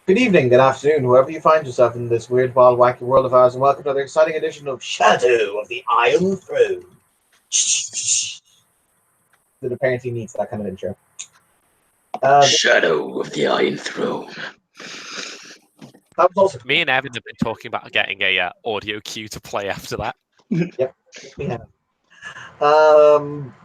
Good evening, good afternoon, whoever you find yourself in this weird, wild, wacky world of ours, and welcome to another exciting edition of Shadow of the Iron Throne. That apparently needs that kind of intro. That Shadow of the Iron Throne. was also Me and Evan have been talking about getting a audio cue to play after that. Yep, we have.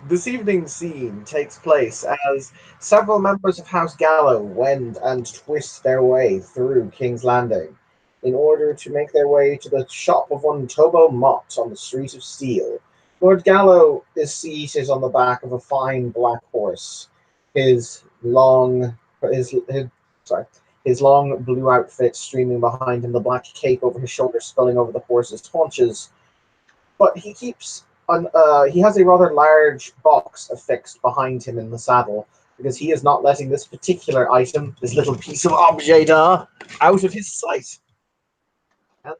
This evening's scene takes place as several members of House Gallo wend and twist their way through King's Landing in order to make their way to the shop of one Tobo Mott on the Street of Steel. Lord Gallo is seated on the back of a fine black horse, his long his sorry his long blue outfit streaming behind him, the black cape over his shoulders spilling over the horse's haunches. But he has a rather large box affixed behind him in the saddle because he is not letting this particular item, this little piece of objet d'art, out of his sight. And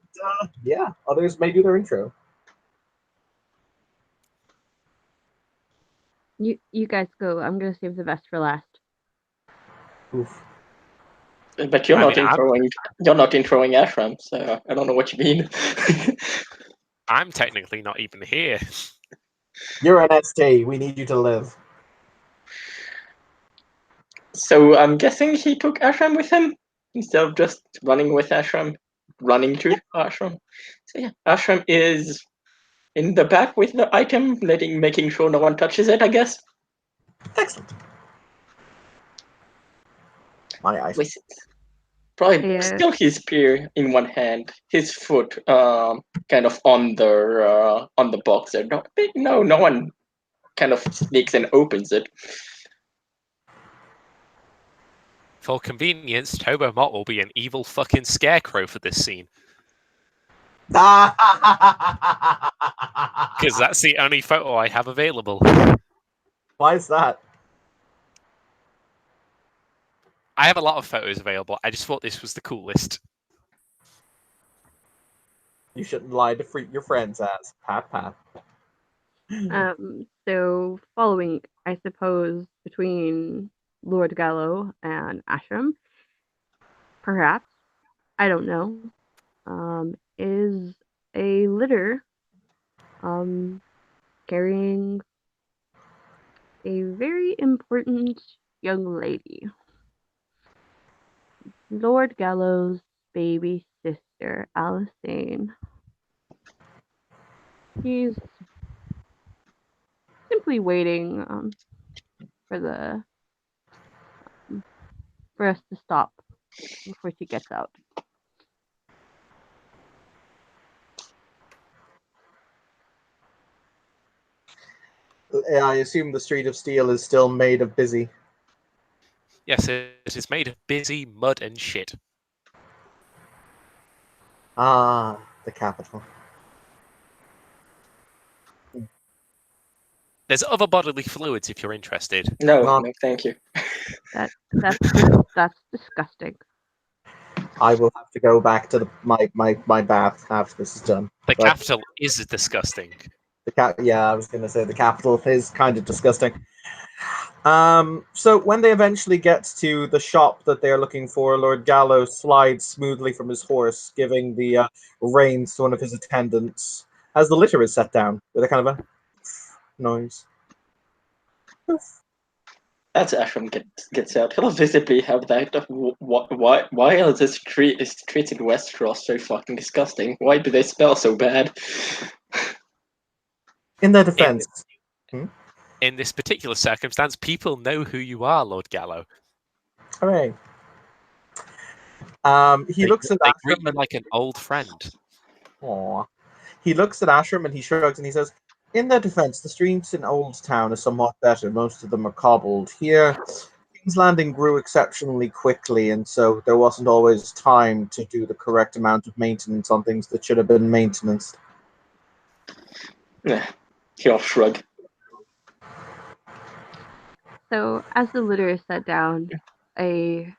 yeah, others may do their intro. You guys go. I'm gonna save the best for last. Oof. But you're I not mean, introing Ashram, so I don't know what you mean. I'm technically not even here. You're an ST. We need you to live. So I'm guessing he took Ashram with him instead of just running with Ashram, running to Ashram. So yeah, Ashram is in the back with the item, making sure no one touches it, I guess. Excellent. My eyes. With probably Yeah. still his spear in one hand, his foot kind of on the box there. No one kind of sneaks and opens it. For convenience, Tobo Mott will be an evil fucking scarecrow for this scene. Because that's the only photo I have available. Why is that? I have a lot of photos available. I just thought this was the coolest. You shouldn't lie to your friends, as Pat Pat. So following, I suppose, between Lord Gallo and Ashram, perhaps, I don't know, is a litter carrying a very important young lady. Lord Gallo's baby sister, Alicene. She's simply waiting for us to stop before she gets out. I assume the Street of Steel is still made of busy. Yes, it is made of busy mud and shit. Ah, the capital. There's other bodily fluids if you're interested. No, thank you. That's disgusting. I will have to go back to my bath after this is done. The But capital is disgusting. yeah, I was going to say the capital is kind of disgusting. So when they eventually get to the shop that they're looking for, Lord Gallo slides smoothly from his horse, giving the reins to one of his attendants as the litter is set down with a kind of a noise. As Ashram gets out, he'll visibly have that. Why are the streets in Westeros so fucking disgusting? Why do they smell so bad? In their defense, In this particular circumstance, people know who you are, Lord Gallo. hooray! He looks at They Ashram greet you like an old friend. Aww. He looks at Ashram and he shrugs and he says, "In their defense, the streets in Old Town are somewhat better. Most of them are cobbled. Here, King's Landing grew exceptionally quickly, and so there wasn't always time to do the correct amount of maintenance on things that should have been maintenance." He'll shrug. So as the litter is set down, a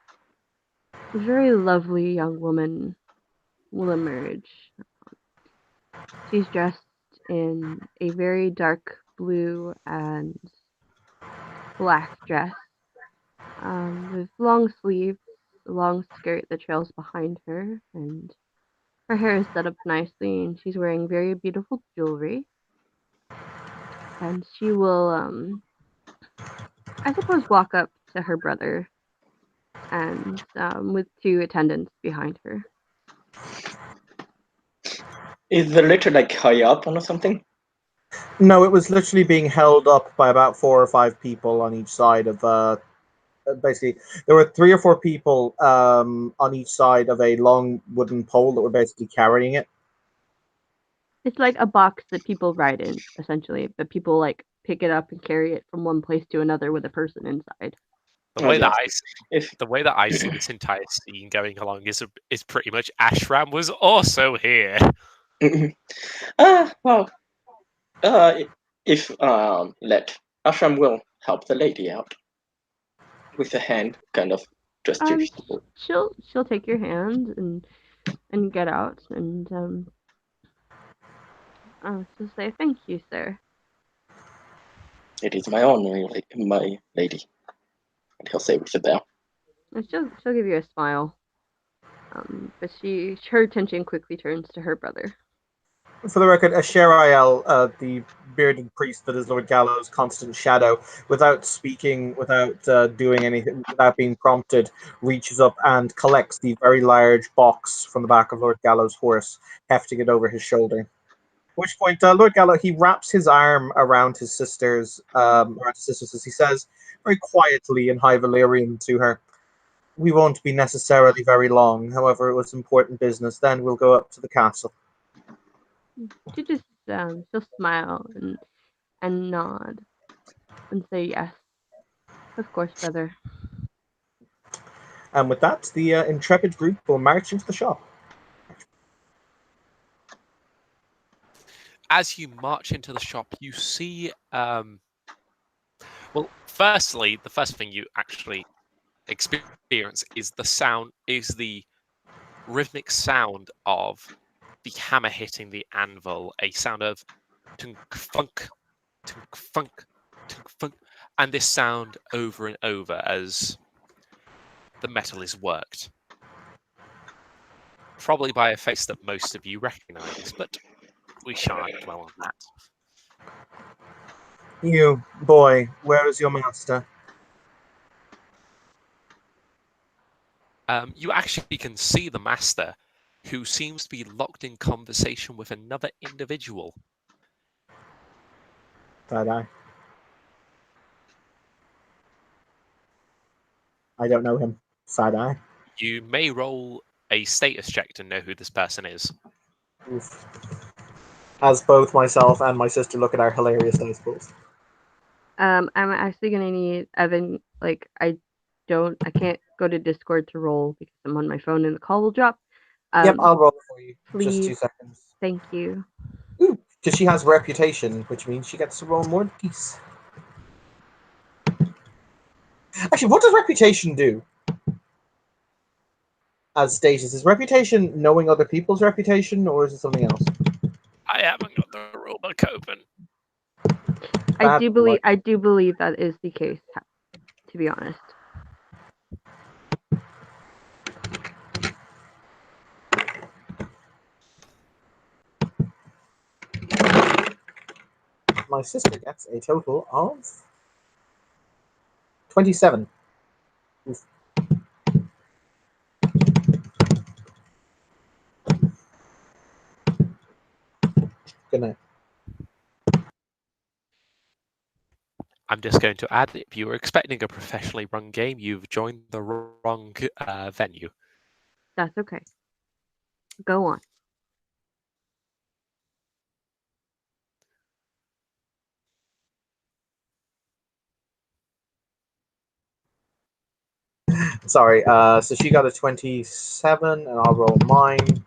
very lovely young woman will emerge. She's dressed in a very dark blue and black dress with long sleeves, long skirt that trails behind her, and her hair is set up nicely, and she's wearing very beautiful jewelry. And she will, I suppose, walk up to her brother and with two attendants behind her. Is the litter like high up or something? No, it was literally being held up by about 4 or 5 people on each side of. Basically, there were 3 or 4 people on each side of a long wooden pole that were basically carrying it. It's like a box that people ride in, essentially, but people like pick it up and carry it from one place to another with a person inside. The way that yes. the way that I see this entire scene going along is pretty much Ashram was also here. Well, if let Ashram will help the lady out with a hand, kind of gestures. She'll take your hand and get out and she'll say thank you, sir. It is my honor, my lady. And he'll say with a bow. And she'll give you a smile. But her attention quickly turns to her brother. For the record, Asherael, the bearded priest that is Lord Gallo's constant shadow, without speaking, without doing anything, without being prompted, reaches up and collects the very large box from the back of Lord Gallo's horse, hefting it over his shoulder. At which point, Lord Gallo, he wraps his arm around his sisters, as he says very quietly in High Valyrian to her, "We won't be necessarily very long. However, it was important business. Then we'll go up to the castle." She just she'll smile and nod and say yes, of course, brother. And with that, the intrepid group will march into the shop. As you march into the shop, you see. Well, firstly, the first thing you actually experience is the rhythmic sound of the hammer hitting the anvil, a sound of tunk funk, tunk funk, tunk funk, and this sound over and over as the metal is worked. Probably by a face that most of you recognize, but we shan't dwell on that. "You, boy, where is your master?" You actually can see the master, who seems to be locked in conversation with another individual. Side-eye. "I don't know him." Side-eye. You may roll a status check to know who this person is. Oof. As both myself and my sister look at our hilarious dice pools. I'm actually gonna need Evan. Like I can't go to Discord to roll because I'm on my phone and the call will drop. Yep, I'll roll it for you. Please. Just 2 seconds. Thank you. Ooh, because she has reputation, which means she gets to roll more dice. Actually, what does reputation do? As status, is reputation knowing other people's reputation, or is it something else? I haven't got the rulebook open. I do believe that is the case, to be honest. My sister gets a total of 27. Oof. Good night. I'm just going to add, if you were expecting a professionally run game, you've joined the wrong venue. That's okay. Go on. Sorry, so she got a 27, and I'll roll mine.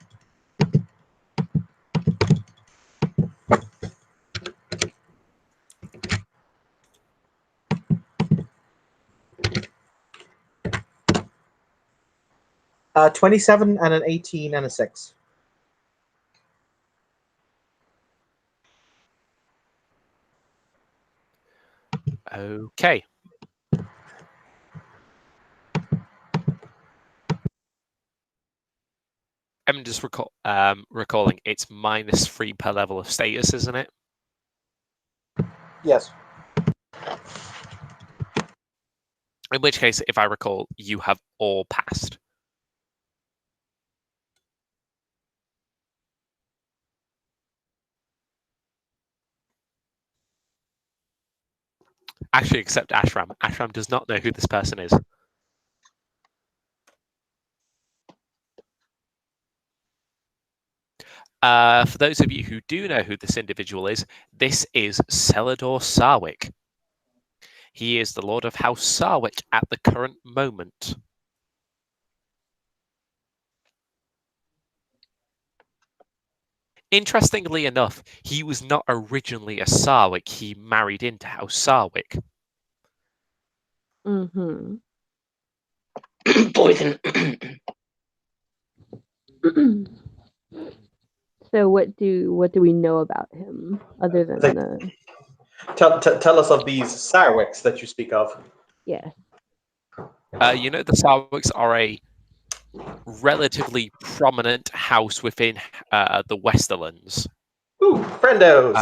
Uh, 27 and an 18 and a 6. Okay. I'm just recalling it's -3 per level of status, isn't it? Yes. In which case, if I recall, you have all passed. Actually, except Ashram. Ashram does not know who this person is. For those of you who do know who this individual is, this is Celador Sarwick. He is the Lord of House Sarwick at the current moment. Interestingly enough, he was not originally a Sarwick. He married into House Sarwick. Mm-hmm. Poison. So what do we know about him other than the Tell us of these Sarwicks that you speak of. yes. You know, the Sarwicks are a relatively prominent house within the Westerlands. Ooh, friendos.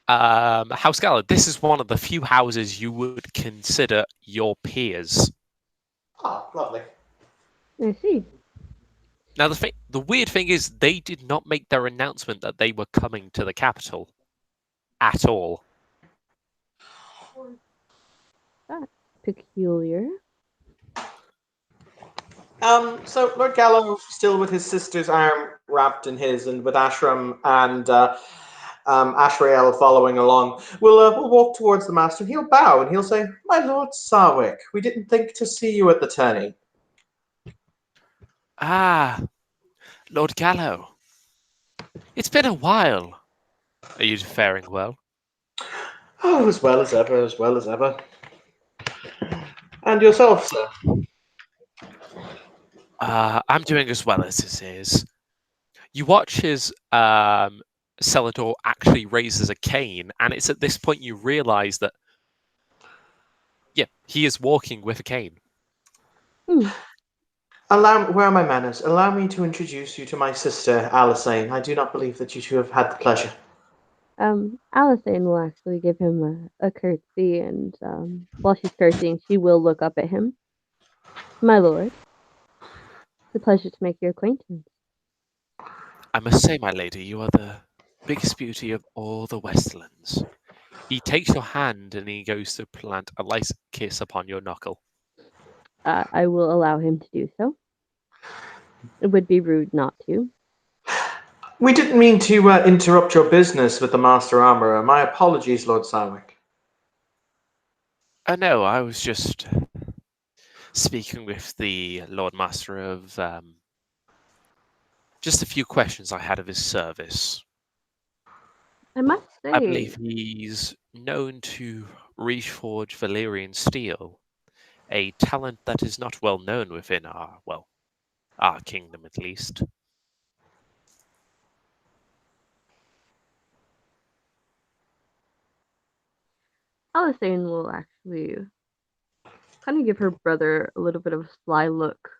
House Gala, this is one of the few houses you would consider your peers. Ah, lovely. I see. Now, the weird thing is, they did not make their announcement that they were coming to the capital at all. Peculiar. So Lord Gallo, still with his sister's arm wrapped in his, and with Ashram and Ashrael following along, we'll walk towards the master. He'll bow and he'll say, "My Lord Sarwick, we didn't think to see you at the tourney." Ah, Lord Gallo. It's been a while. Are you faring well? Oh, as well as ever, as well as ever. And yourself, sir? I'm doing as well as this is. You watch as Celador actually raises a cane, and it's at this point you realise that, yeah, he is walking with a cane. Where are my manners? Allow me to introduce you to my sister, Alisane. I do not believe that you two have had the pleasure. Alisane will actually give him a curtsy, and while she's curtsying, she will look up at him. My lord, it's a pleasure to make your acquaintance. I must say, my lady, you are the biggest beauty of all the Westerlands. He takes your hand and he goes to plant a light kiss upon your knuckle. I will allow him to do so. It would be rude not to. We didn't mean to interrupt your business with the Master Armorer. My apologies, Lord Sarwick. No, I was just speaking with the Lord Master of just a few questions I had of his service. I must say, I believe he's known to reforge Valyrian steel, a talent that is not well known within our kingdom at least. Alisane will actually kind of give her brother a little bit of a sly look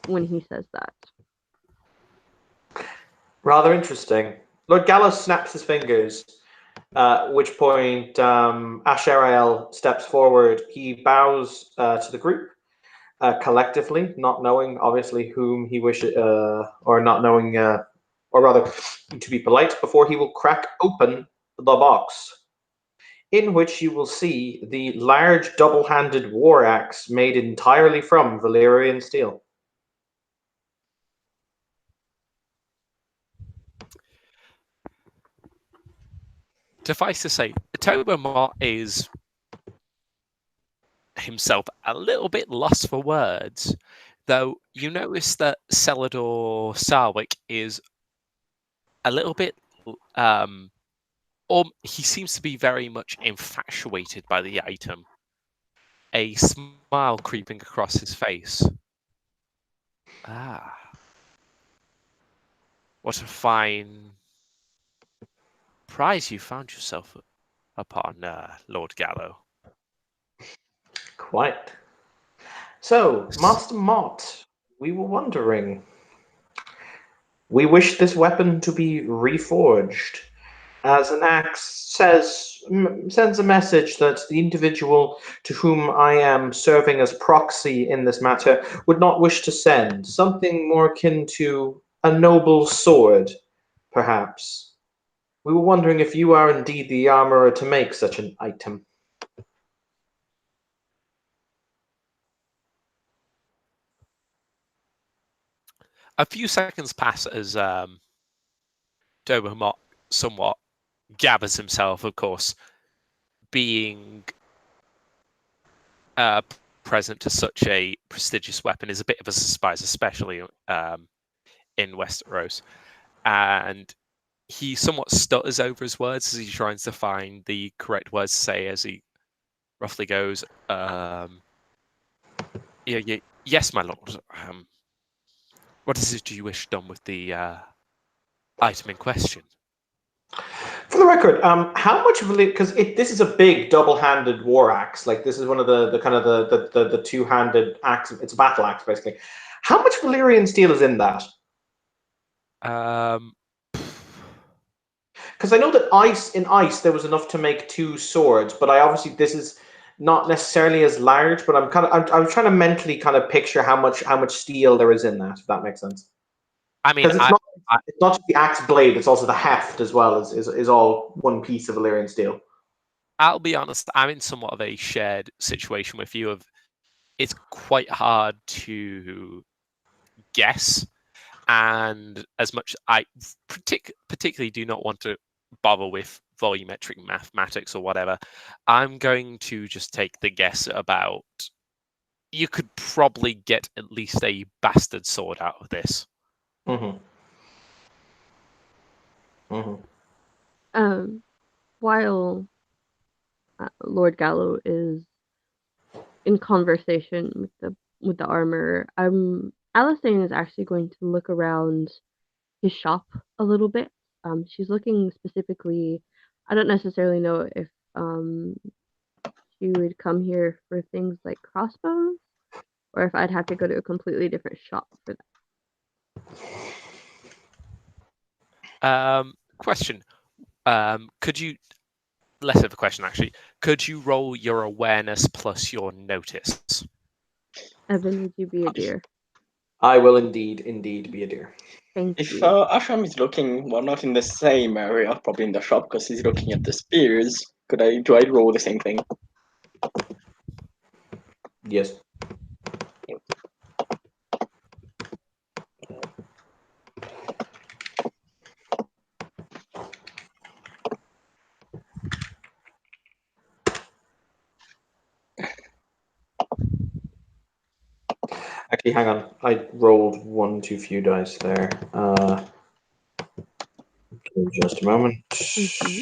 when he says that. Rather interesting. Lord Gallo snaps his fingers, at which point Asharael steps forward. He bows to the group collectively, not knowing, obviously, whom he wishes, or not knowing, or rather, to be polite, before he will crack open the box, in which you will see the large double-handed war axe made entirely from Valyrian steel. Suffice to say, Tobomar is himself a little bit lost for words, though you notice that Celador Sarwick is a little bit he seems to be very much infatuated by the item. A smile creeping across his face. Ah. What a fine prize you found yourself upon, Lord Gallo. Quite. So, Master Mott, We were wondering. We wish this weapon to be reforged, as an axe sends a message that the individual to whom I am serving as proxy in this matter would not wish to send. Something more akin to a noble sword, perhaps. We were wondering if you are indeed the armorer to make such an item. A few seconds pass as Dobermont somewhat gathers himself, of course, being present to such a prestigious weapon is a bit of a surprise, especially in Westeros. And he somewhat stutters over his words as he tries to find the correct words to say as he roughly goes, yes, my lord. What is it you wish done with the item in question? For the record, how much of because this is a big double-handed war axe. Like this is one of the kind of the two-handed axe. It's a battle axe basically. How much Valyrian steel is in that? Because I know that in ice there was enough to make 2 swords, but this is not necessarily as large. But I'm trying to mentally kind of picture how much steel there is in that. If that makes sense. I mean, because it's not just the axe blade; it's also the heft as well. Is all one piece of Valyrian steel. I'll be honest. I'm in somewhat of a shared situation with you. It's quite hard to guess, and as much I particularly do not want to bother with volumetric mathematics or whatever, I'm going to just take the guess about you could probably get at least a bastard sword out of this. Mm-hmm. Mm-hmm. While Lord Gallo is in conversation with the armor, Alysanne is actually going to look around his shop a little bit. She's looking specifically. I don't necessarily know if she would come here for things like crossbows, or if I'd have to go to a completely different shop for that. Question. Could you, less of a question actually, could you roll your awareness plus your notice? Evan, would you be a deer? I will indeed be a deer. Thank If you. Ashram is looking, well, not in the same area, probably in the shop because he's looking at the spears, do I roll the same thing? Yes. Actually, hang on. I rolled one too few dice there. Give me just a moment. Mm-hmm.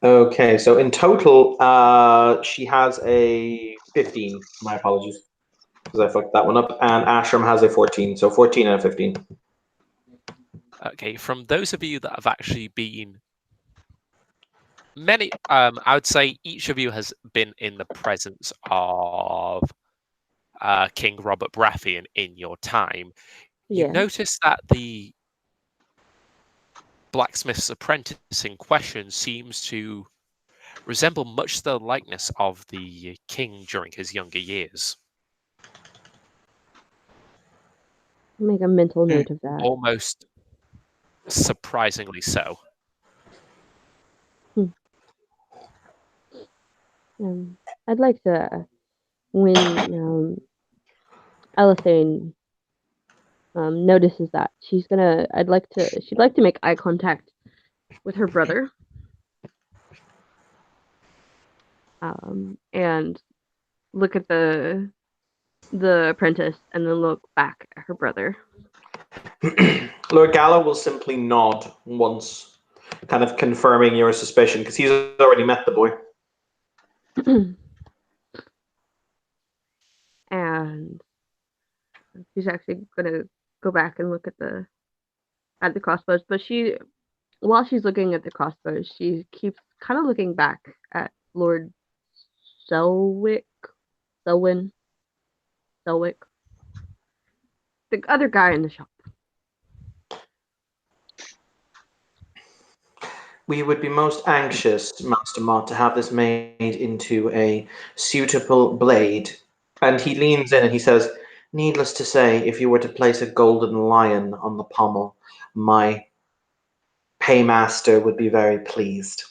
Okay, so in total, she has a 15. My apologies, because I fucked that one up. And Ashram has a 14, so 14 and a 15. Okay, from those of you that have actually been many, I would say each of you has been in the presence of King Robert Baratheon in your time. You notice that the blacksmith's apprentice in question seems to resemble much the likeness of the king during his younger years. Make a mental note of that. Almost surprisingly so. I'd like to, when Alysanne notices that, she'd like to make eye contact with her brother, and look at the apprentice, and then look back at her brother. Lord Gallo will simply nod once, kind of confirming your suspicion, because he's already met the boy. And she's actually gonna go back and look at the crossbows. But while she's looking at the crossbows, she keeps kind of looking back at Lord Selwick, Selwyn, Selwick, the other guy in the shop. We would be most anxious, Master Mott, to have this made into a suitable blade. And he leans in and he says, needless to say, if you were to place a golden lion on the pommel, my paymaster would be very pleased.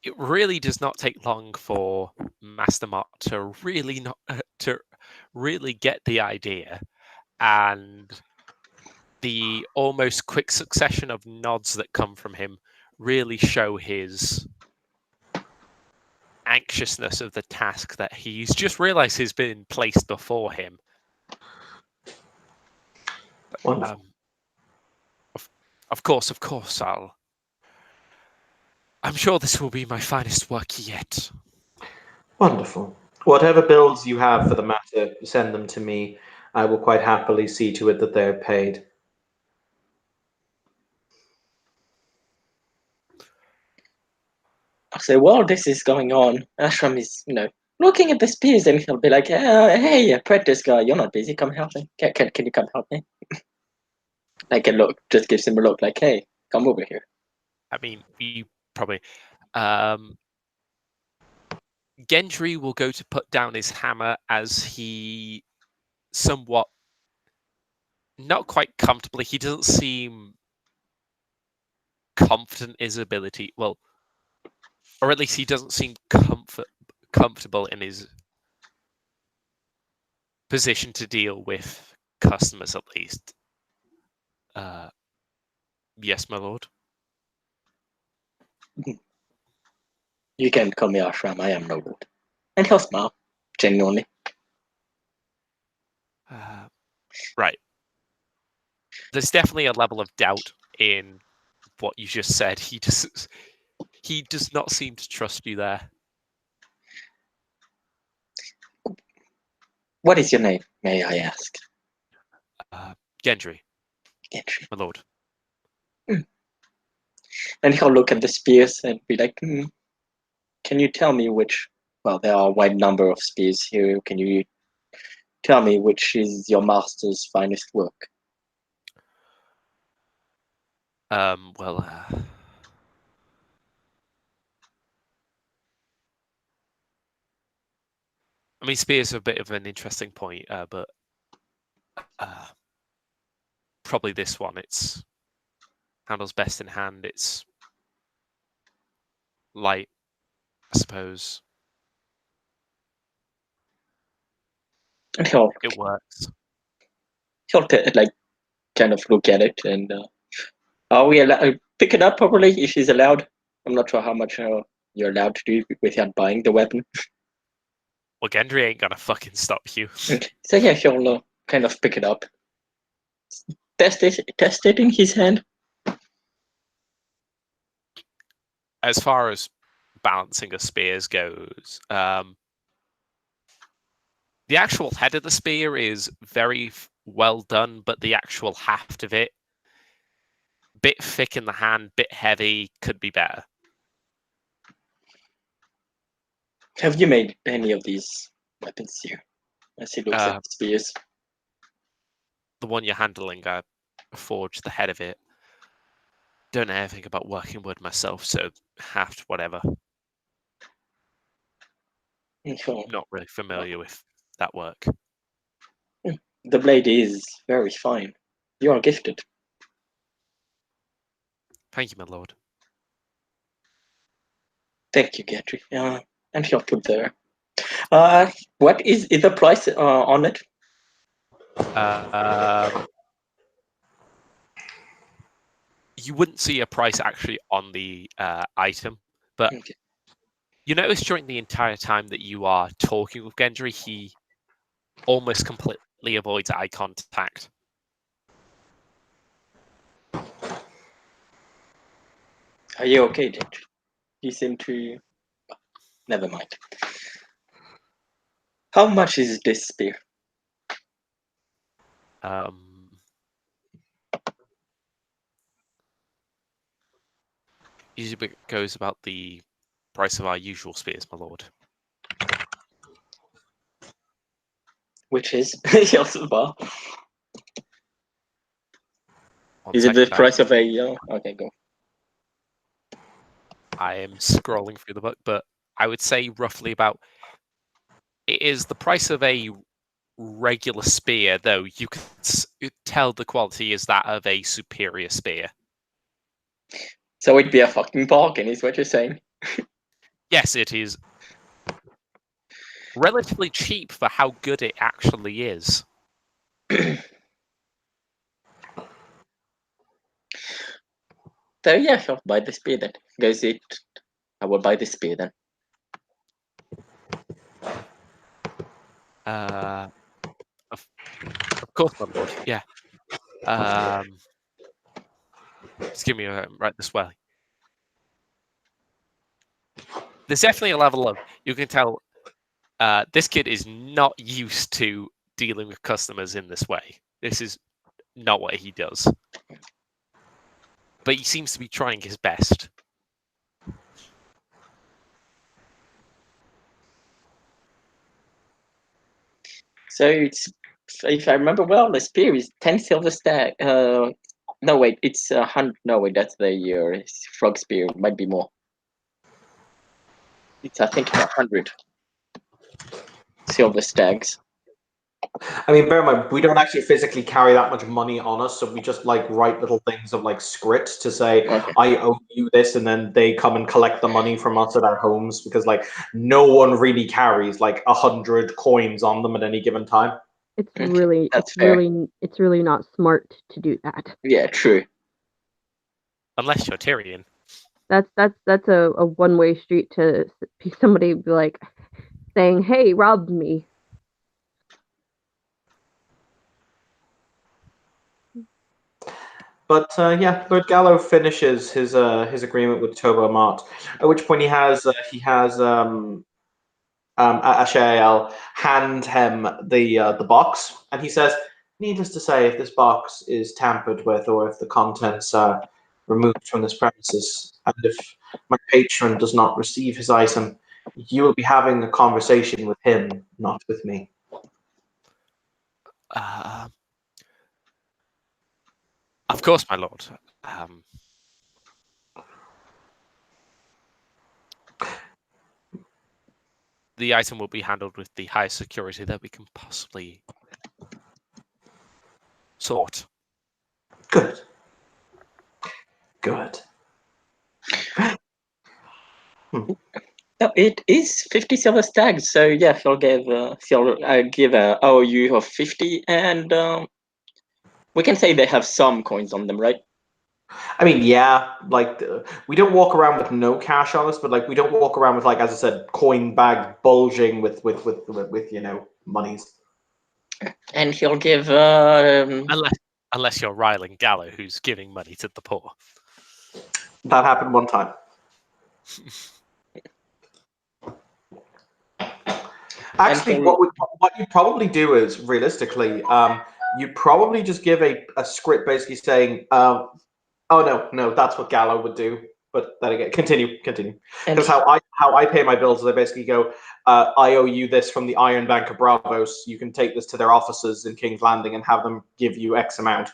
It really does not take long for Master Mott to really get the idea, and the almost quick succession of nods that come from him really show his anxiousness of the task that he's just realized has been placed before him. Wonderful. Of course, I'm sure this will be my finest work yet. Wonderful. Whatever bills you have for the matter, send them to me. I will quite happily see to it that they're paid. So while this is going on, Ashram is, looking at the spears, and he'll be like, "Hey, apprentice guy, you're not busy. Come help me. Can you come help me?" Like a look, just gives him a look, like, "Hey, come over here." I mean, you probably. Gendry will go to put down his hammer as he somewhat, not quite comfortably, he doesn't seem confident in his ability. Well, or at least he doesn't seem comfortable in his position to deal with customers, at least. Yes, my lord. You can call me Ashram. I am no good. And he'll smile, genuinely. Right. There's definitely a level of doubt in what you just said. He does not seem to trust you there. What is your name, may I ask? Gendry. Gendry. My lord. And he'll look at the spears and be like, can you tell me which, well, there are a wide number of spears here. Can you tell me which is your master's finest work? Well, I mean, spears are a bit of an interesting point, but probably this one. It's handles best in hand. It's light, I suppose. And it works. He'll kind of look at it and are we allowed pick it up properly if he's allowed? I'm not sure how much you're allowed to do without buying the weapon. Well, Gendry ain't gonna fucking stop you. Okay. So yeah, he'll kind of pick it up. Test it in his hand. As far as balancing of spears goes, the actual head of the spear is very well done, but the actual haft of it, bit thick in the hand, bit heavy, could be better. Have you made any of these weapons here? As he looks at the spears. The one you're handling, I forged the head of it. Don't know anything about working wood myself, so haft, whatever. Not really familiar with that work. The blade is very fine. You are gifted. Thank you, my lord. Thank you, Gendry. And he'll put there. What is the price on it? You wouldn't see a price actually on the item, but okay. You notice during the entire time that you are talking with Gendry, he almost completely avoids eye contact. Are you okay, Gentry? You seem to. Never mind. How much is this spear? Usually it goes about the price of our usual spears, my lord. Which is yours as well. One Is it the second, price of a? Okay, go. I am scrolling through the book, but I would say roughly about. It is the price of a regular spear, though you can tell the quality is that of a superior spear. So it'd be a fucking bargain, is what you're saying. Yes, it is relatively cheap for how good it actually is. So yeah, sure. Buy the spear then. Goes it. I will buy the spear then. Of course, my lord. Yeah. Just give me a right this way. There's definitely a level of you can tell this kid is not used to dealing with customers in this way. This is not what he does. But he seems to be trying his best. So it's, if I remember well, the spear is 10 silver stag. No wait, it's 100. No wait, that's the frog spear. It might be more. It's I think 100 silver stags. I mean, bear in mind, we don't actually physically carry that much money on us, so we just like write little things of like script to say, Okay. I owe you this, and then they come and collect the money from us at our homes because like no one really carries like 100 coins on them at any given time. It's Okay, really, that's it's fair. really, it's really not smart to do that. Yeah, true. Unless you're Tyrion. That's a one-way street to somebody be like saying, "Hey, robbed me." But yeah, Lord Gallo finishes his agreement with Tobo Mart, at which point he has Ashael hand him the box, and he says, "Needless to say, if this box is tampered with or if the contents are removed from this premises, and if my patron does not receive his item, you will be having a conversation with him, not with me." Of course, my lord. The item will be handled with the highest security that we can possibly sort. Good. Good. No, it is 50 silver stags. So yeah, she'll give give a OU of 50, and we can say they have some coins on them, right? I mean, yeah, like we don't walk around with no cash on us, but like we don't walk around with like, as I said, coin bags bulging with monies. And he'll give Unless you're Rylan Gallo, who's giving money to the poor. That happened one time. Actually, what you probably do is realistically, you probably just give a script basically saying, "Oh no, that's what Gallo would do." But then again, continue. Because how I pay my bills is I basically go, "I owe you this from the Iron Bank of Bravos. You can take this to their offices in King's Landing and have them give you X amount."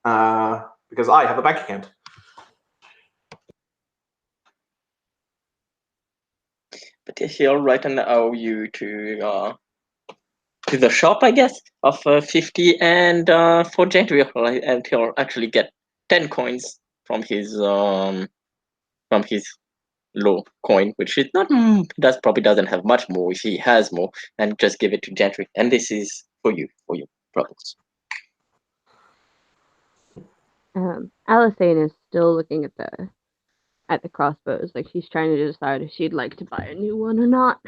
Because I have a bank account. But he'll write an OU to the shop, I guess, of 50, and for Gentry, and he'll actually get 10 coins from his low coin, which is not probably doesn't have much more if he has more, and just give it to Gentry. And this is for your troubles. Alisane is still looking at the crossbows, like she's trying to decide if she'd like to buy a new one or not.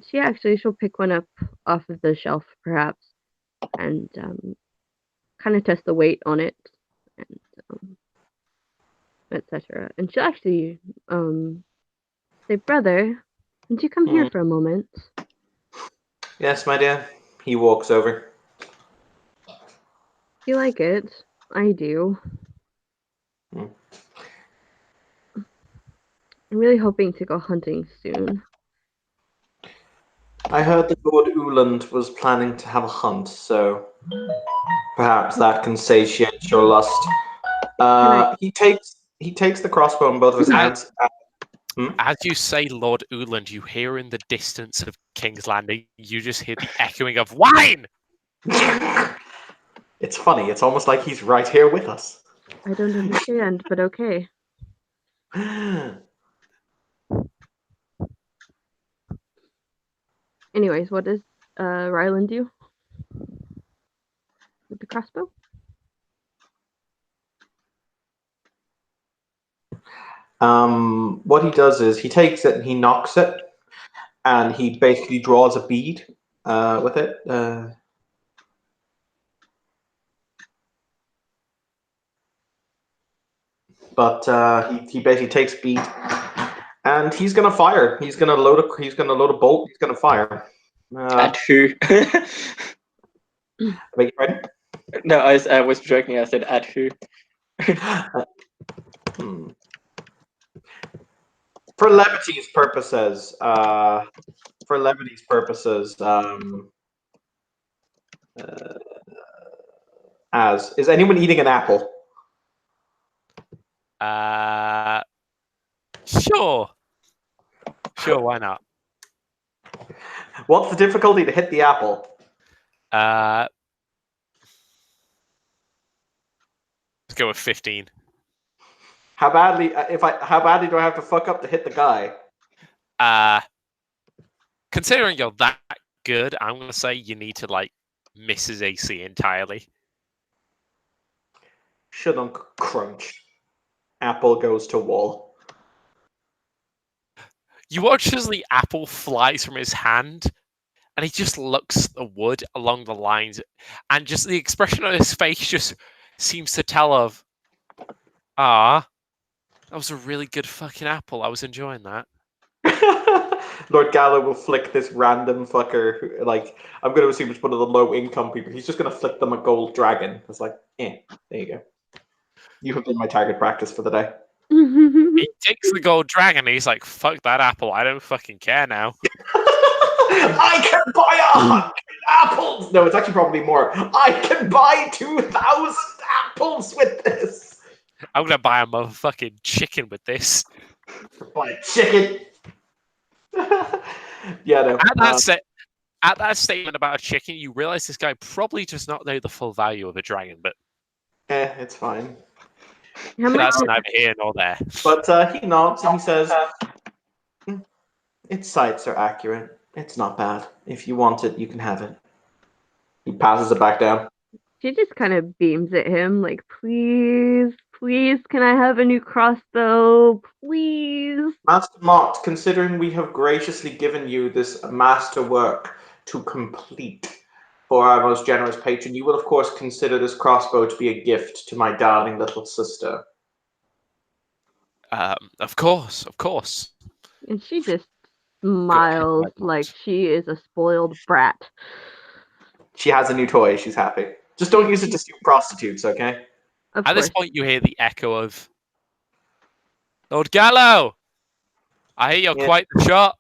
She'll pick one up off of the shelf, perhaps, and kind of test the weight on it, and etc. And she'll actually say, "Brother, would you come here for a moment?" Yes, my dear. He walks over. You like it? I do. Hmm. I'm really hoping to go hunting soon. I heard that Lord Uland was planning to have a hunt, so perhaps that can satiate your lust. He takes the crossbow in both of his hands. As you say Lord Uland, you hear in the distance of King's Landing, you just hear the echoing of wine! It's funny. It's almost like he's right here with us. I don't understand, but okay. Anyways, what does Ryland do with the crossbow? What he does is he takes it and he knocks it, and he basically draws a bead with it. He basically takes bead, and he's gonna fire. He's gonna load a bolt. He's gonna fire. At who? Beg your pardon? No, I was joking. I said at who. For levity's purposes, as is anyone eating an apple? Sure. Sure, why not? What's the difficulty to hit the apple? Let's go with 15. How badly do I have to fuck up to hit the guy? Considering you're that good, I'm gonna say you need to like miss his AC entirely. Shouldn't crunch. Apple goes to wall. You watch as the apple flies from his hand, and he just looks at the wood along the lines, and just the expression on his face just seems to tell of, that was a really good fucking apple. I was enjoying that. Lord Gallo will flick this random fucker. Like, I'm going to assume it's one of the low-income people. He's just going to flick them a gold dragon. It's like, there you go. You have been my target practice for the day. He takes the gold dragon, and he's like, "Fuck that apple! I don't fucking care now." I can buy 100 apples. No, it's actually probably more. I can buy 2,000 apples with this. I'm gonna buy a motherfucking chicken with this. Buy chicken. Yeah, no. At that statement about a chicken, you realize this guy probably does not know the full value of a dragon, but It's fine. that's neither here nor there. But he nods and he says, its sights are accurate. It's not bad. If you want it, you can have it. He passes it back down. She just kind of beams at him, like, please, can I have a new crossbow? Please. Master Mott, considering we have graciously given you this masterwork to complete for our most generous patron, you will, of course, consider this crossbow to be a gift to my darling little sister. Of course. And she just smiles like she is a spoiled brat. She has a new toy. She's happy. Just don't use it to steal prostitutes, okay? At this point, you hear the echo of Lord Gallo. I hear you're quite the shot.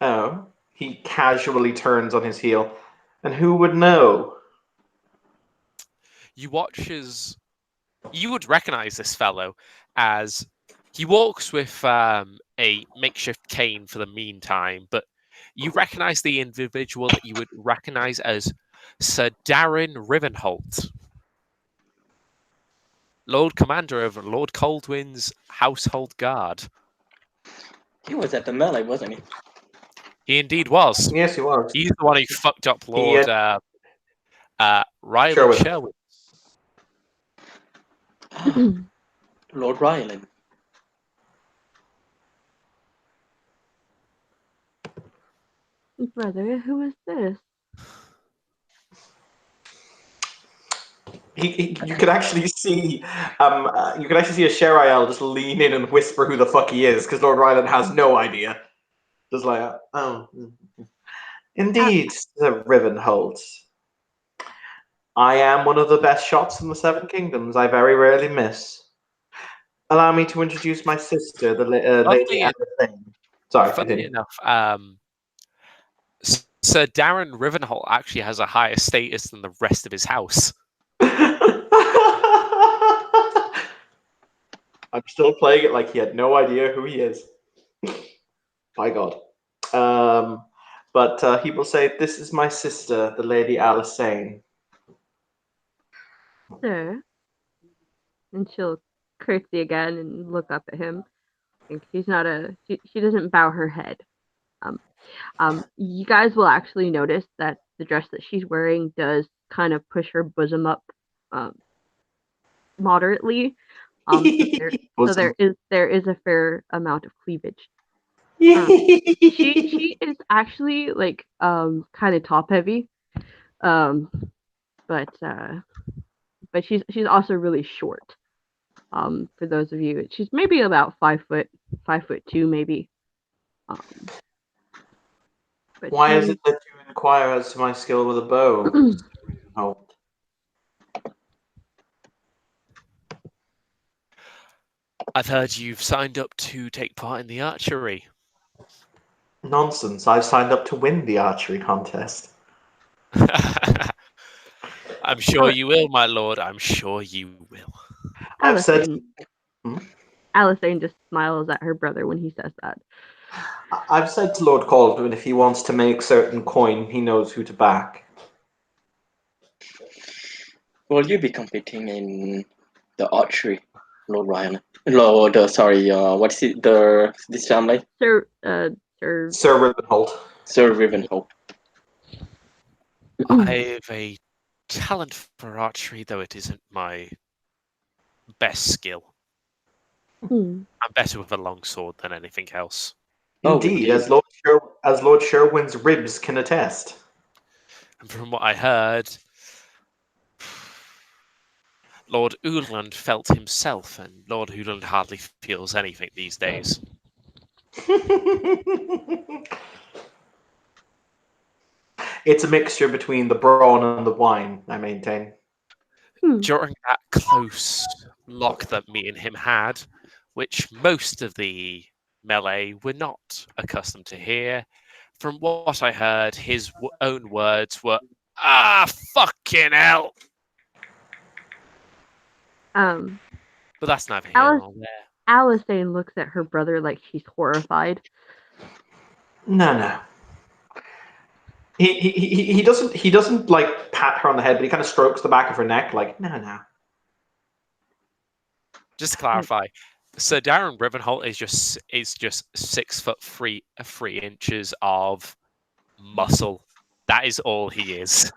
Oh, he casually turns on his heel. And who would know? You watch as you would recognize this fellow as he walks with a makeshift cane for the meantime, but you recognize the individual that you would recognize as Sir Darren Rivenholt, Lord Commander of Lord Coldwind's Household Guard. He was at the melee, wasn't he? He indeed was. Yes, he was. He's the one who fucked up Lord Ryland Sherwood. Lord Ryland. Brother, who is this? You can actually see, a Sherael just lean in and whisper who the fuck he is, because Lord Ryland has no idea. Just like, oh, indeed, Sir Rivenholt. I am one of the best shots in the Seven Kingdoms. I very rarely miss. Allow me to introduce my sister, the Lady Adeline. Sorry, Funny continue. enough, Sir Darren Rivenholt actually has a higher status than the rest of his house. I'm still playing it like he had no idea who he is. My God. But he will say, "This is my sister, the Lady Alyssane." Sir. And she'll curtsy again and look up at him. And she's not she doesn't bow her head. You guys will actually notice that the dress that she's wearing does kind of push her bosom up moderately. So there is a fair amount of cleavage. She is actually like kind of top heavy. But she's also really short. For those of you, she's maybe about 5'2", maybe. But Why is it that you inquire as to my skill with a bow? Oh. I've heard you've signed up to take part in the archery. Nonsense. I've signed up to win the archery contest. I'm sure you will, my lord. I'm sure you will. Alyssane just smiles at her brother when he says that. I've said to Lord Caldwin if he wants to make certain coin, he knows who to back. Will you be competing in the archery, Lord Ryan? What's it? This family? Sir Rivenholt. Sir Rivenholt. I've a talent for archery, though it isn't my best skill. I'm better with a long sword than anything else. Indeed, as Lord Sherwin's ribs can attest. And from what I heard, Lord Uland felt himself, and Lord Uland hardly feels anything these days. It's a mixture between the brawn and the wine, I maintain. During that close lock that me and him had, which most of the melee were not accustomed to hear, from what I heard, his own words were, fucking hell! But that's neither here nor there. Alyssane looks at her brother like she's horrified. No. He doesn't like pat her on the head, but he kind of strokes the back of her neck, like no. Just to clarify, Sir Darren Rivenholt is just 6'3" of muscle. That is all he is.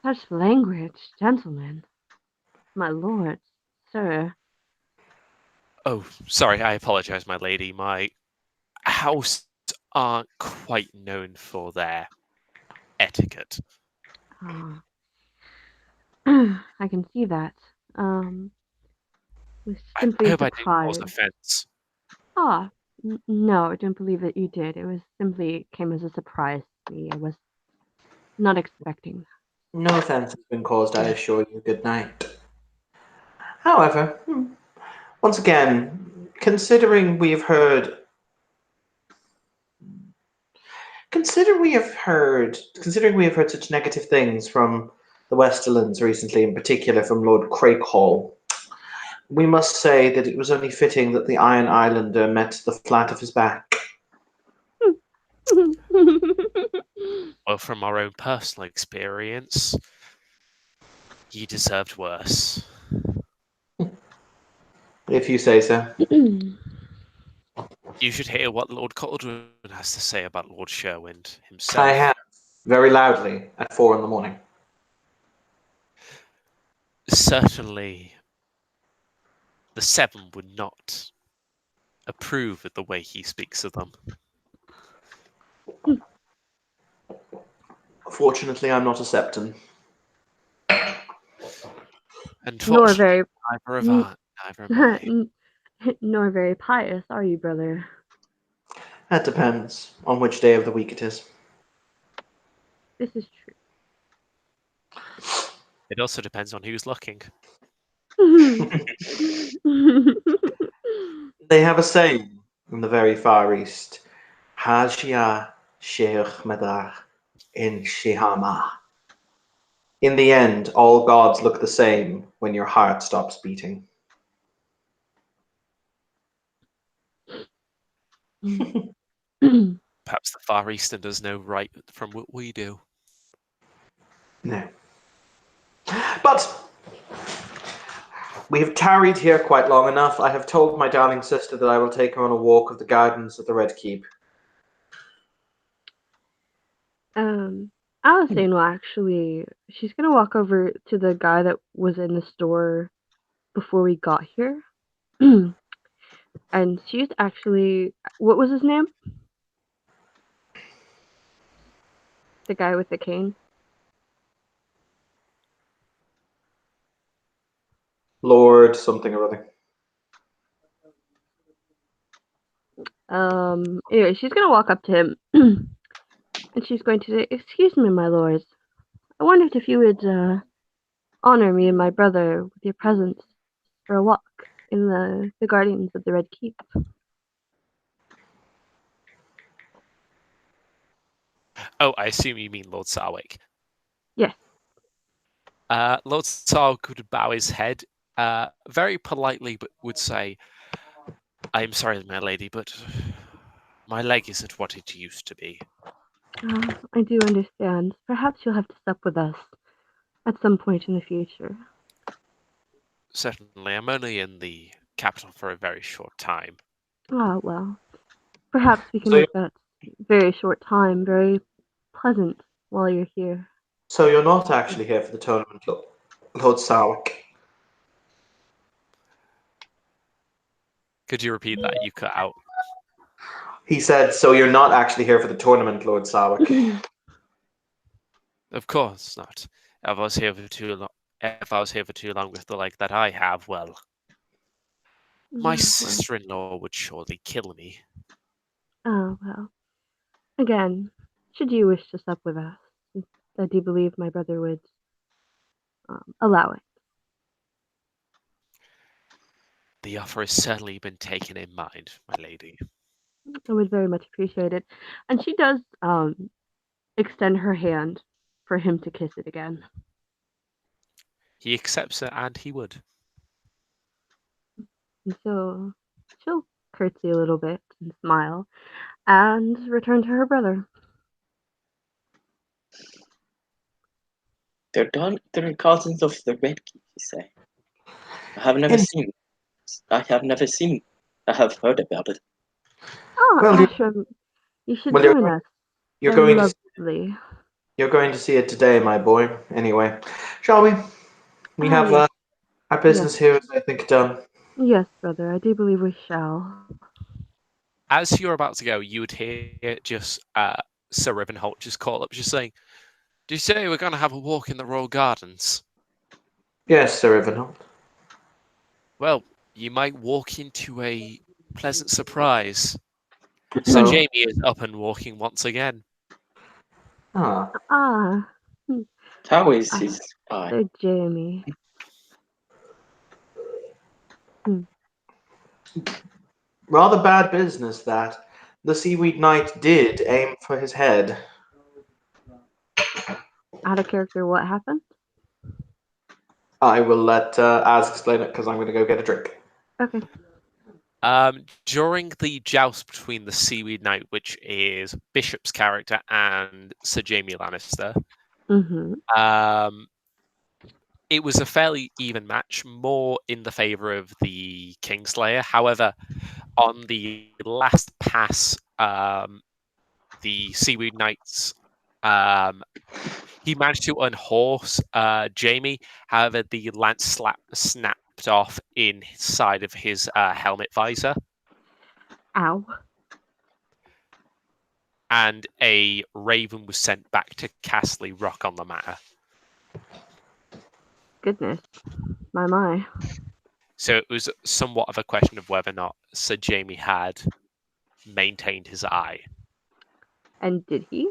Such language, gentlemen. My lord, sir. Oh, sorry, I apologize, my lady. My house aren't quite known for their etiquette. I can see that. Was simply I hope surprised. I didn't cause offense. No, I don't believe that you did. It was simply came as a surprise to me. I was not expecting. No offense has been caused, I assure you. Good night. However, once again, considering we have heard such negative things from the Westerlands recently, in particular from Lord Craighall, we must say that it was only fitting that the Iron Islander met the flat of his back. Well, from our own personal experience, he deserved worse. If you say so. You should hear what Lord Caldwin has to say about Lord Sherwin himself. I have, very loudly, at 4 a.m. Certainly, the Seven would not approve of the way he speaks of them. Fortunately, I'm not a Septon. Nor Unfortunately, very, neither have I. Neither am I. nor very pious, are you, brother? That depends on which day of the week it is. This is It also depends on who's looking. true. They have a saying in the very Far East, Hajia Sheikh Madar in Shihama. In the end, all gods look the same when your heart stops beating. Perhaps the Far Eastern does know right from what we do. No. But we have tarried here quite long enough. I have told my darling sister that I will take her on a walk of the gardens of the Red Keep. Alison will actually, she's gonna walk over to the guy that was in the store before we got here. And she's actually, what was his name? The guy with the cane? Lord something or other. Anyway, she's gonna walk up to him and she's going to say, "Excuse me, my lords. I wondered if you would honor me and my brother with your presence for a walk in the Guardians of the Red Keep." Oh, I assume you mean Lord Sarwick. Yes. Lord Sarwick would bow his head very politely, but would say, "I am sorry, my lady, but my leg isn't what it used to be." I do understand. Perhaps you'll have to sup with us at some point in the future. Certainly, I'm only in the capital for a very short time. Ah, well. Perhaps we can So- make that very short time very pleasant while you're here. So you're not actually here for the tournament, Lord Sarwick. Could you repeat that? You cut out. He said, so you're not actually here for the tournament, Lord Sarwick. Of course not. If I was here for too long with the leg that I have, well, my Well, sister-in-law would surely kill me. oh, well. Again, should you wish to sup with us, I do believe my brother would allow it. The offer has certainly been taken in mind, my lady. I would very much appreciate it. And she does extend her hand for him to kiss it again. He accepts it, and he would. And so she'll curtsy a little bit and smile and return to her brother. They're Guardians of the Red Keep, you say? I have never And- seen. I have never seen. I have heard about it. Oh, Well, Ashram, you should well, join us. You're They're going to lovely. you're going to see it today, my boy. Anyway, shall we? We have yes. our business here, is I think, done. Yes, brother, I do believe we shall. As you're about to go, you would hear just Sir Rivenholt just call up, just saying, "Did you say we're going to have a walk in the Royal Gardens?" Yes, Sir Ivanhoe. Well, you might walk into a pleasant surprise. Sir Oh. Jamie is up and walking once again. Ah, Ah, How is his eye? Sir Jamie. rather bad business that. The Seaweed Knight did aim for his head. Out of character, what happened? I will let Az explain it because I'm going to go get a drink. Okay. During the joust between the Seaweed Knight, which is Bishop's character, and Sir Jamie Lannister, Mm-hmm. it was a fairly even match, more in the favor of the Kingslayer. However, on the last pass, the Seaweed Knights, he managed to unhorse Jamie. However, the lance snapped off inside of his helmet visor, Ow. and a raven was sent back to Castley Rock on the matter. Goodness. My. So it was somewhat of a question of whether or not Sir Jamie had maintained his eye. And did he?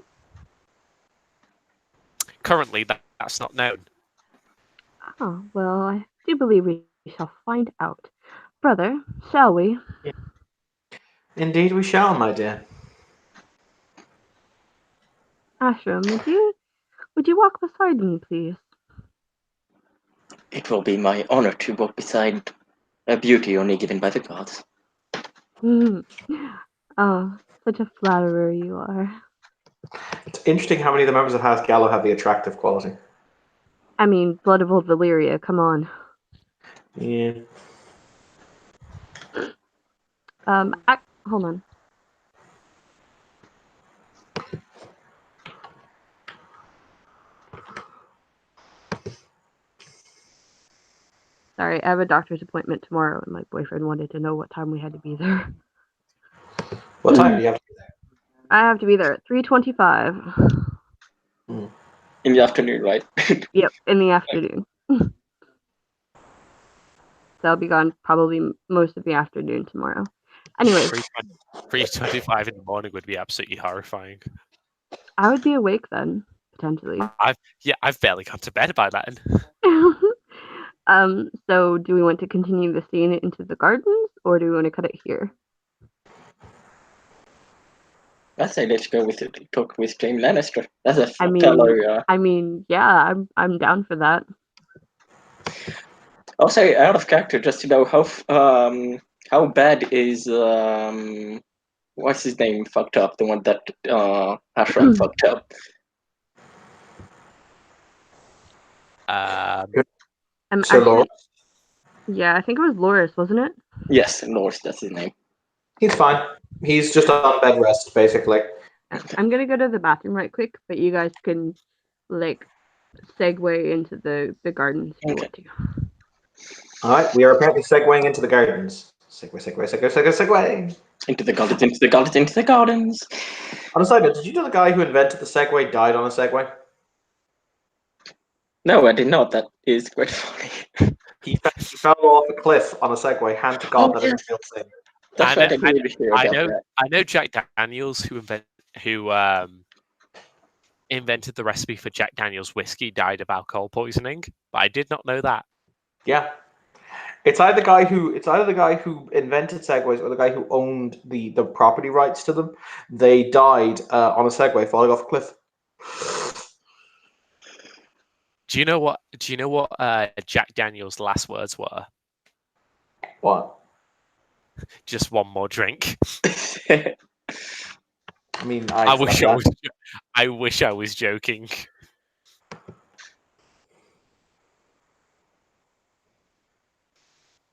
Currently, that's not known. Oh, well, I do believe we shall find out. Brother, shall we? Indeed we shall, my dear. Ashram, would you walk beside me, please? It will be my honor to walk beside a beauty only given by the gods. Oh, such a flatterer you are. It's interesting how many of the members of House Gallo have the attractive quality. I mean, blood of old Valyria, come on. Yeah. Hold on. Sorry, I have a doctor's appointment tomorrow, and my boyfriend wanted to know what time we had to be there. What time do you have to be there? I have to be there at 3:25. In the afternoon, right? Yep, in the afternoon. So I'll be gone probably most of the afternoon tomorrow. Anyway, 3:25 in the morning would be absolutely horrifying. I would be awake then, potentially. I've barely gone to bed by then. So do we want to continue the scene into the gardens, or do we want to cut it here? I say let's go with it. Talk with Jaime Lannister. That's a I mean, yeah, I'm down for that. I'll say out of character, just to know how bad is what's his name fucked up? The one that Ashram fucked up. Sir Yeah, I think it was Loris, wasn't it? Yes, Loris, that's his name. He's fine. He's just on bed rest, basically. I'm gonna go to the bathroom right quick, but you guys can segue into the gardens if you want to. All right, we are apparently segueing into the gardens. Segue. Into the gardens, into the gardens, into the gardens. On a side note, did you know the guy who invented the Segway died on a Segway? No, I did not. That is quite funny. He fell off a cliff on a Segway. Hand to God, that is a real thing. That's right. I did hear about that. I know Jack Daniels who invented the recipe for Jack Daniels whiskey died of alcohol poisoning, but I did not know that. Yeah. It's either the guy who invented Segways or the guy who owned the property rights to them. They died on a Segway falling off a cliff. Do you know what Jack Daniels' last words were? What? Just one more drink. I mean, I wish I was joking.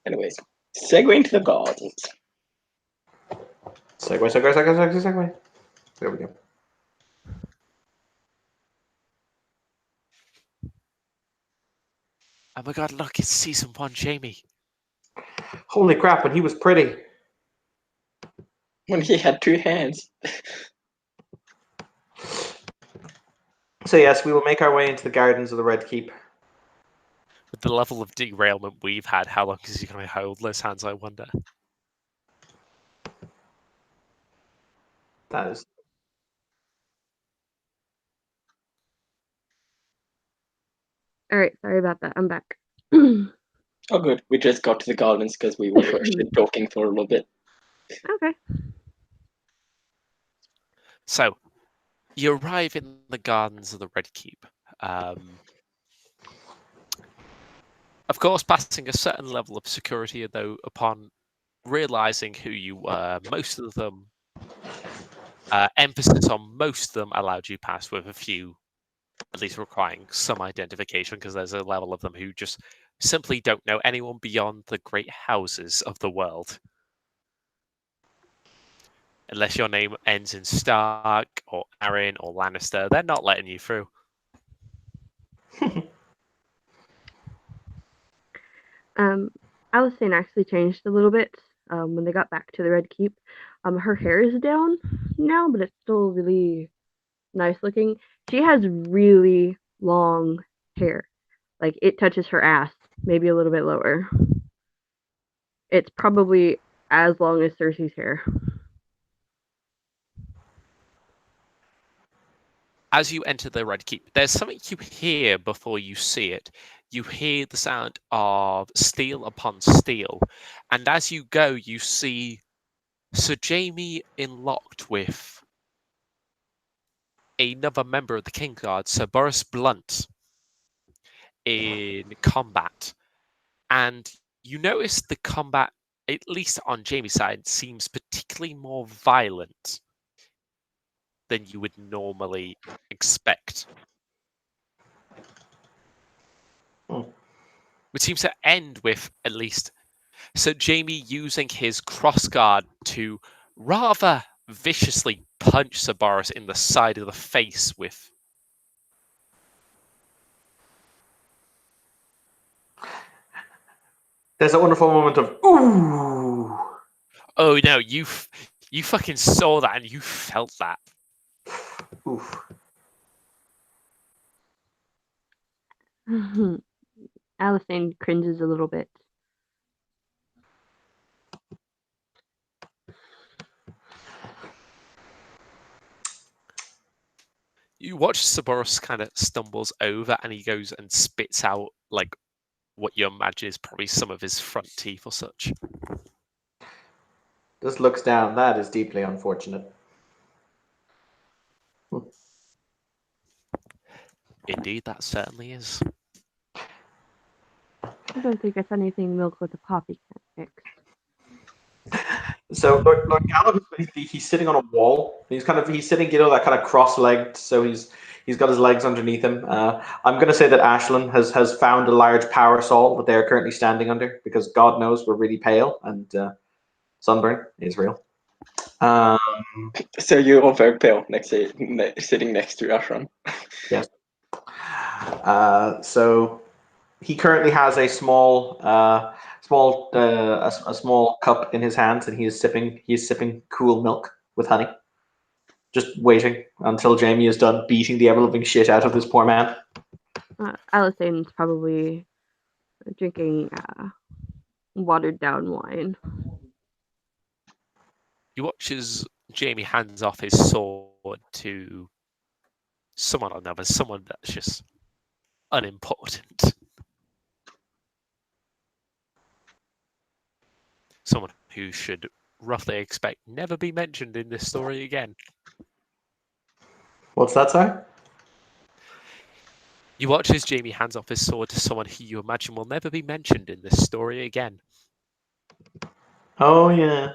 Anyways, segue into the gardens. Segway. There we go. Oh my god, look, it's season 1 Jamie. Holy crap, when he was pretty. When he had 2 hands. So yes, we will make our way into the gardens of the Red Keep. With the level of derailment we've had, how long is he going to hold those hands, I wonder? That is... Alright, sorry about that. I'm back. Oh, good. We just got to the gardens because we were first talking for a little bit. Okay. So, you arrive in the gardens of the Red Keep. Of course, passing a certain level of security, though, upon realizing who you were, most of them, emphasis on most of them allowed you pass, with a few at least requiring some identification, because there's a level of them who just simply don't know anyone beyond the great houses of the world. Unless your name ends in Stark or Arryn or Lannister, they're not letting you through. Alicent actually changed a little bit when they got back to the Red Keep. Her hair is down now, but it's still really nice looking. She has really long hair. Like, it touches her ass, maybe a little bit lower. It's probably as long as Cersei's hair. As you enter the Red Keep, there's something you hear before you see it. You hear the sound of steel upon steel, and as you go, you see Sir Jaime locked with another member of the Kingsguard, Sir Boris Blunt, in combat. And you notice the combat, at least on Jaime's side, seems particularly more violent than you would normally expect. Which seems to end with, at least, Sir Jaime using his crossguard to rather viciously punch Sir Boris in the side of the face with. There's a wonderful moment of ooh. Oh no, you fucking saw that and you felt that. Oof. Alicent cringes a little bit. You watch Sir Boris kind of stumbles over and he goes and spits out like what you imagine is probably some of his front teeth or such. Just looks down. That is deeply unfortunate. Indeed, that certainly is. I don't think it's anything milk with a poppy can't fix. So Lord Gallo, he's sitting on a wall. He's sitting, that kind of cross-legged. So he's got his legs underneath him. I'm going to say that Ashlyn has found a large power saw that they are currently standing under, because God knows we're really pale and sunburn is real. So you're all very pale sitting next to Ashram. Yes. So he currently has a small cup in his hands, and he is sipping cool milk with honey, just waiting until Jaime is done beating the ever-loving shit out of this poor man. Alicent's probably drinking watered down wine. You watch as Jaime hands off his sword to someone or another, someone that's just unimportant. Someone who should roughly expect never be mentioned in this story again. What's that, sorry? You watch as Jaime hands off his sword to someone who you imagine will never be mentioned in this story again. Oh, yeah.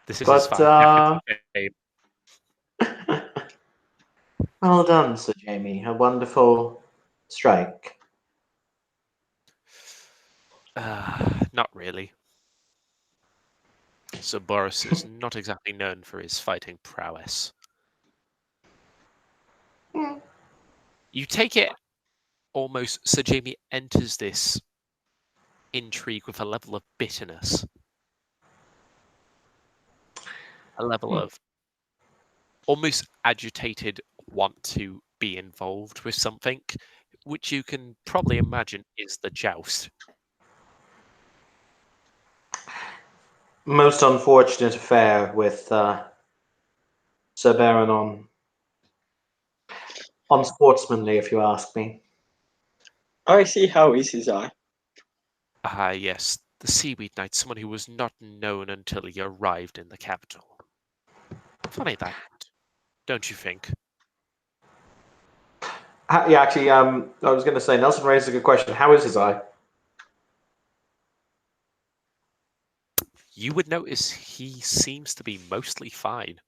This is But, his final well done, Sir Jaime. A wonderful strike. Not really. Sir Boris is not exactly known for his fighting prowess. You take it almost Sir Jaime enters this intrigue with a level of bitterness. A level of almost agitated want to be involved with something, which you can probably imagine is the joust. Most unfortunate affair with Sir Baron unsportsmanly, if you ask me. I see how is his eye. Ah, yes, the Seaweed Knight, someone who was not known until he arrived in the capital. Funny that, don't you think? Yeah, actually, I was going to say, Nelson raised a good question. How is his eye? You would notice he seems to be mostly fine.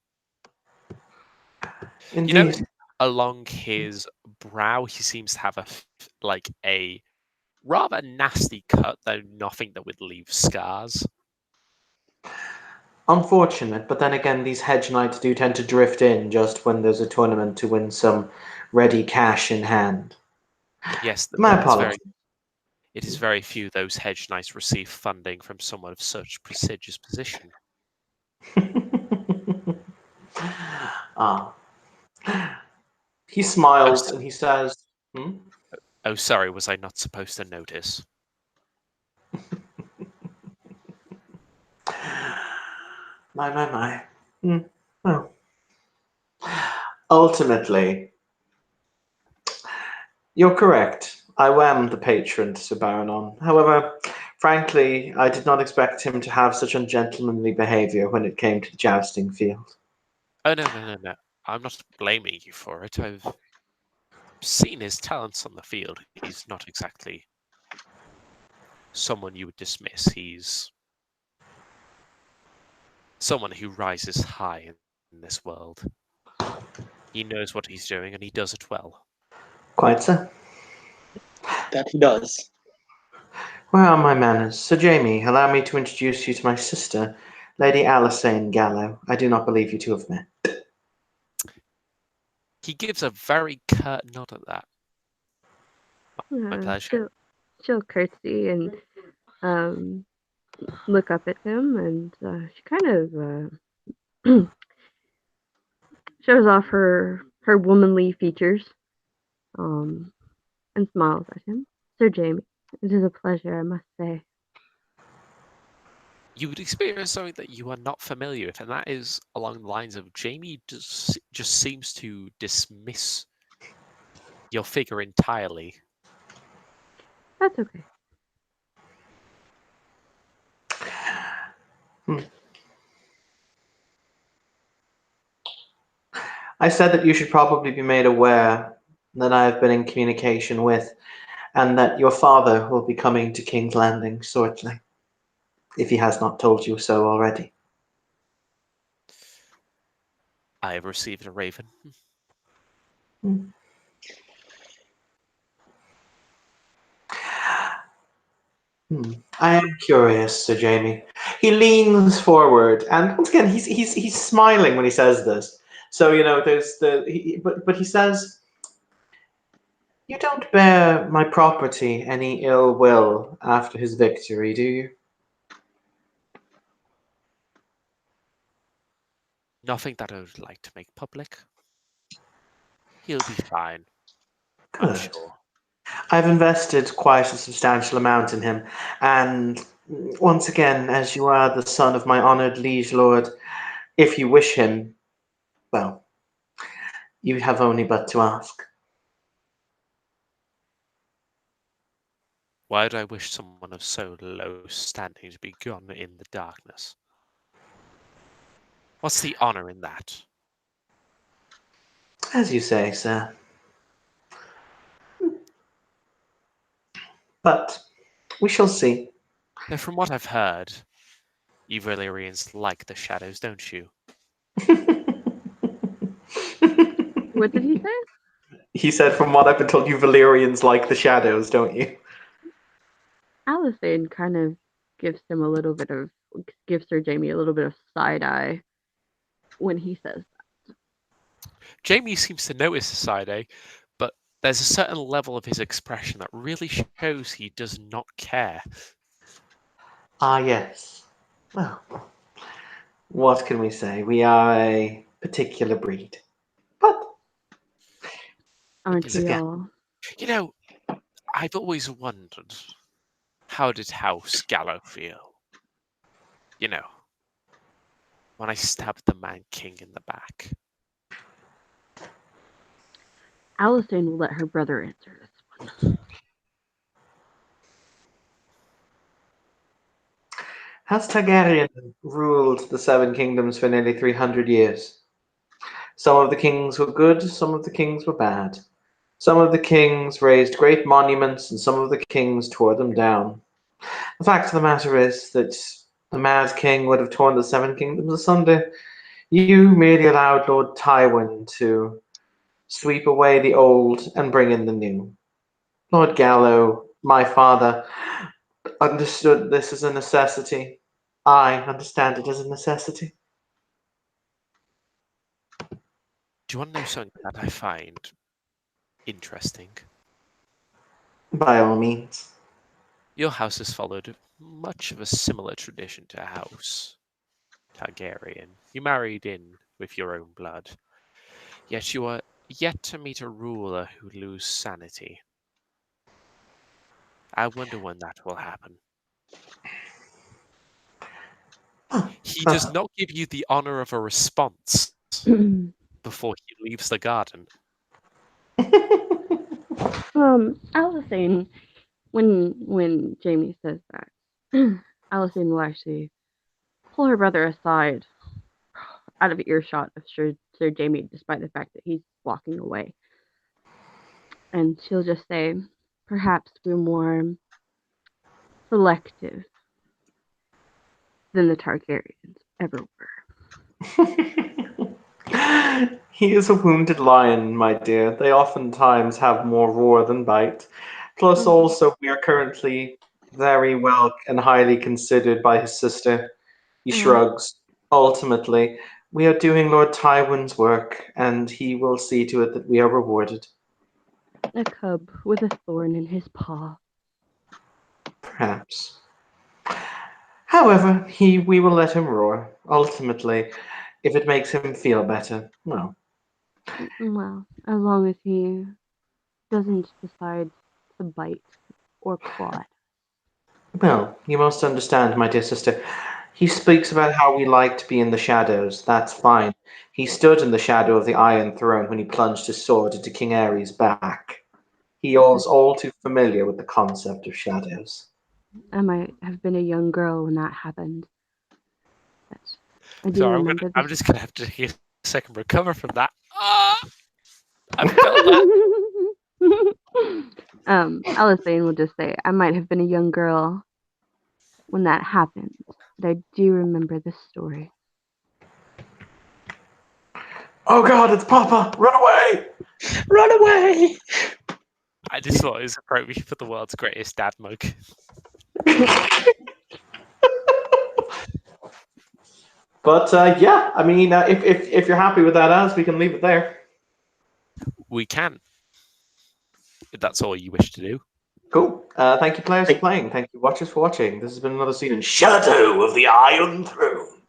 Indeed. You notice along his brow, he seems to have a rather nasty cut, though nothing that would leave scars. Unfortunate, but then again, these hedge knights do tend to drift in just when there's a tournament to win some ready cash in hand. Yes, My apologies. It is very few those hedge knights receive funding from someone of such prestigious position. He smiles and he says, Oh, sorry, was I not supposed to notice? My. Well, ultimately, you're correct. I am the patron to Sir Baranon. However, frankly, I did not expect him to have such ungentlemanly behaviour when it came to the jousting field. Oh, no. I'm not blaming you for it. I've seen his talents on the field. He's not exactly someone you would dismiss. He's someone who rises high in this world. He knows what he's doing and he does it well. Quite so. That he does. Where are my manners? Sir Jamie, allow me to introduce you to my sister, Lady Alasane Gallo. I do not believe you two have met. He gives a very curt nod at that. My pleasure. She'll curtsy and look up at him, and she kind of shows off her womanly features, and smiles at him. Sir Jamie, it is a pleasure, I must say. You would experience something that you are not familiar with, and that is along the lines of Jamie just seems to dismiss your figure entirely. That's okay. I said that you should probably be made aware that I have been in communication with, and that your father will be coming to King's Landing shortly, if he has not told you so already. I have received a raven. I am curious, Sir Jamie. He leans forward, and once again, he's smiling when he says this. So there's but he says, "You don't bear my property any ill will after his victory, do you?" Nothing that I would like to make public. He'll be fine. I'm Good. sure. I've invested quite a substantial amount in him, and once again, as you are the son of my honoured liege lord, if you wish him, well, you have only but to ask. Why would I wish someone of so low standing to be gone in the darkness? What's the honour in that? As you say, sir. But we shall see. Now, from what I've heard, you Valyrians like the shadows, don't you? What did he say? He said, from what I've been told, you Valyrians like the shadows, don't you? Alasane kind of gives Sir Jamie a little bit of side eye when he says that. Jamie seems to notice the side eye, but there's a certain level of his expression that really shows he does not care. Ah, yes. Well, what can we say? We are a particular breed. But Aren't we again, all? You know, I've always wondered, how did House Gallo feel? You know, when I stabbed the Man King in the back. Alasane will let her brother answer this one. House Targaryen ruled the Seven Kingdoms for nearly 300 years. Some of the kings were good, some of the kings were bad. Some of the kings raised great monuments, and some of the kings tore them down. The fact of the matter is that the Mad King would have torn the Seven Kingdoms asunder. You merely allowed Lord Tywin to sweep away the old and bring in the new. Lord Gallo, my father, understood this as a necessity. I understand it as a necessity. Do you want to know something that I find interesting? By all means. Your house has followed much of a similar tradition to House Targaryen. You married in with your own blood, yet you are yet to meet a ruler who lose sanity. I wonder when that will happen. He does not give you the honor of a response before he leaves the garden. Alicent, when Jamie says that, Alicent will actually pull her brother aside, out of earshot of Sir Jamie, despite the fact that he's walking away. And she'll just say, perhaps we're more selective than the Targaryens ever were. He is a wounded lion, my dear. They oftentimes have more roar than bite. Plus, also, we are currently very well and highly considered by his sister. He shrugs. Ultimately, we are doing Lord Tywin's work, and he will see to it that we are rewarded. A cub with a thorn in his paw. Perhaps. However, we will let him roar. Ultimately, if it makes him feel better, well. Well, as long as he doesn't decide to bite or claw. Well, you must understand, my dear sister. He speaks about how we like to be in the shadows. That's fine. He stood in the shadow of the Iron Throne when he plunged his sword into King Aerys' back. He is all too familiar with the concept of shadows. I might have been a young girl when that happened. But I do Sorry, remember I'm just going to have to take a second recover from that. I felt that. Alicent will just say, I might have been a young girl when that happened, but I do remember this story. Oh God, it's Papa! Run away! Run away! I just thought it was appropriate for the world's greatest dad mug. But yeah, I mean, if you're happy with that, Az, we can leave it there. We can. If that's all you wish to do. Cool. Thank you, players, for playing. Thank you, watchers, for watching. This has been another scene in Shadow of the Iron Throne.